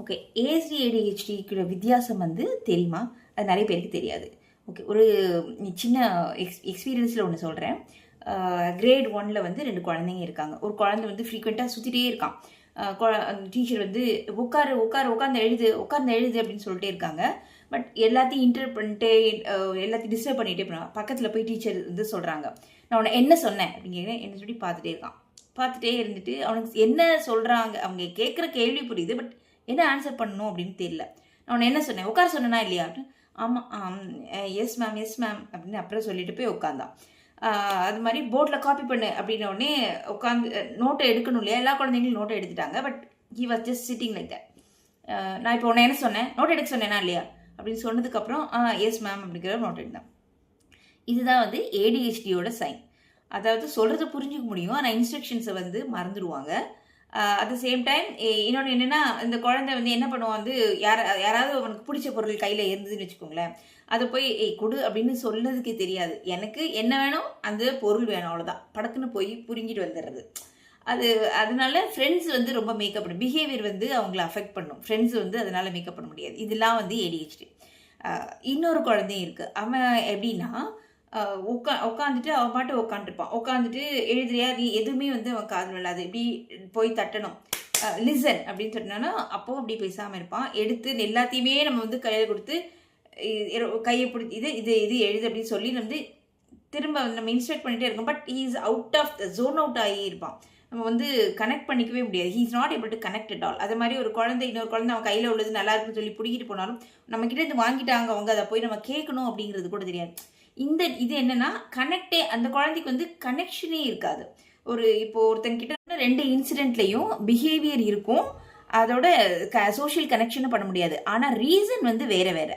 Okay, AST ஏடிஹெச்டிக்கு வித்தியாசம் வந்து தெரியுமா? அது நிறைய பேருக்கு தெரியாது. ஓகே, ஒரு சின்ன எக்ஸ்பீரியன்ஸில் ஒன்று சொல்கிறேன். கிரேட் 1ல் வந்து 2 குழந்தைங்க இருக்காங்க. ஒரு குழந்தை வந்து ஃப்ரீக்வெண்ட்டாக சுற்றிட்டே இருக்கான். டீச்சர் வந்து உட்காந்து எழுது அப்படின்னு சொல்லிட்டே இருக்காங்க. பட் எல்லாத்தையும் இன்டர் பண்ணிட்டே எல்லாத்தையும் டிஸ்டர்ப் பண்ணிகிட்டே போனாங்க. பக்கத்தில் போய் டீச்சர் வந்து சொல்கிறாங்க, நான் உன்னை என்ன சொன்னேன் அப்படின்னு என்ன சொல்லி பார்த்துட்டே இருக்கான். பார்த்துட்டே இருந்துட்டு அவனுக்கு என்ன சொல்கிறாங்க, அவங்க கேட்குற கேள்வி புரியுது, பட் என்ன ஆன்சர் பண்ணணும் அப்படின்னு தெரியல. நான் உன்னை என்ன சொன்னேன், உட்கார சொன்னேனா இல்லையா அப்படின்னு. ஆமாம், எஸ் மேம் அப்படின்னு அப்புறம் சொல்லிட்டு போய் உட்காந்தான். அது மாதிரி போர்டில் காப்பி பண்ணு அப்படின்ன உடனே உட்காந்து நோட்டை எடுக்கணும் இல்லையா, எல்லா குழந்தைங்களும் நோட்டை எடுத்துட்டாங்க. But he was just sitting like that. நான் இப்போ உன்னை என்ன சொன்னேன், நோட் எடுக்க சொன்னேனா இல்லையா அப்படின்னு சொன்னதுக்கப்புறம் எஸ் மேம் அப்படிங்கிற நோட் எடுத்தான். இதுதான் வந்து ஏடிஹெச்டியோட சைன். அதாவது சொல்கிறத புரிஞ்சுக்க முடியும், ஆனால் இன்ஸ்ட்ரக்ஷன்ஸை வந்து மறந்துடுவாங்க. அட் த சேம் டைம் இன்னொன்று என்னென்னா, இந்த குழந்தை வந்து என்ன பண்ணுவான் வந்து யாராவது அவனுக்கு பிடிச்ச பொருள் கையில் இருந்ததுன்னு வச்சுக்கோங்களேன், அதை போய் கொடு அப்படின்னு சொன்னதுக்கே தெரியாது. எனக்கு என்ன வேணும், அந்த பொருள் வேணும், அவ்வளோதான். படக்குன்னு போய் புரிஞ்சிட்டு வந்துடுறது. அதனால ஃப்ரெண்ட்ஸ் வந்து ரொம்ப மேக்கப் பண்ணும், பிஹேவியர் வந்து அவங்கள அஃபெக்ட் பண்ணும். ஃப்ரெண்ட்ஸ் வந்து அதனால் மேக்கப் பண்ண முடியாது. இதெல்லாம் வந்து ஏடிஹெச்டி. இன்னொரு குழந்தையும் இருக்குது. அவன் எப்படின்னா, உட்காந்துட்டு அவன் பாட்டு உட்காந்துருப்பான். உட்காந்துட்டு எழுதுறியா நீ எதுவுமே வந்து அவன் காதில் விழாது. இப்படி போய் தட்டணும், லிசன் அப்படின்னு சொன்னான்னா அப்போவும் அப்படி பேசாமல் இருப்பான். எடுத்து எல்லாத்தையுமே நம்ம வந்து கையில் கொடுத்து கையை பிடிச்சி இது எழுது அப்படின்னு சொல்லி வந்து திரும்ப நம்ம இன்ஸ்ட்ரக்ட் பண்ணிகிட்டே இருக்கோம். But he is out of the zone out ஆகி இருப்பான். நம்ம வந்து கனெக்ட் பண்ணிக்கவே முடியாது. He is not able to connect at all. அது மாதிரி ஒரு குழந்தை இன்னொரு குழந்தை அவன் கையில் உள்ளது நல்லா இருக்குன்னு சொல்லி பிடிக்கிட்டு போனாலும் நம்மக்கிட்ட இருந்து வாங்கிட்டாங்க அவங்க, அதை போய் நம்ம கேட்கணும் அப்படிங்கிறது கூட தெரியாது. இது என்னன்னா கனெக்டே, அந்த குழந்தைக்கு வந்து கனெக்ஷனே இருக்காது. இப்போ ஒருத்தங்கிட்ட 2 இன்சிடென்ட்லையும் பிஹேவியர் இருக்கும், அதோட சோஷியல் கனெக்ஷனும் பண்ண முடியாது. ஆனால் ரீசன் வந்து வேற வேற.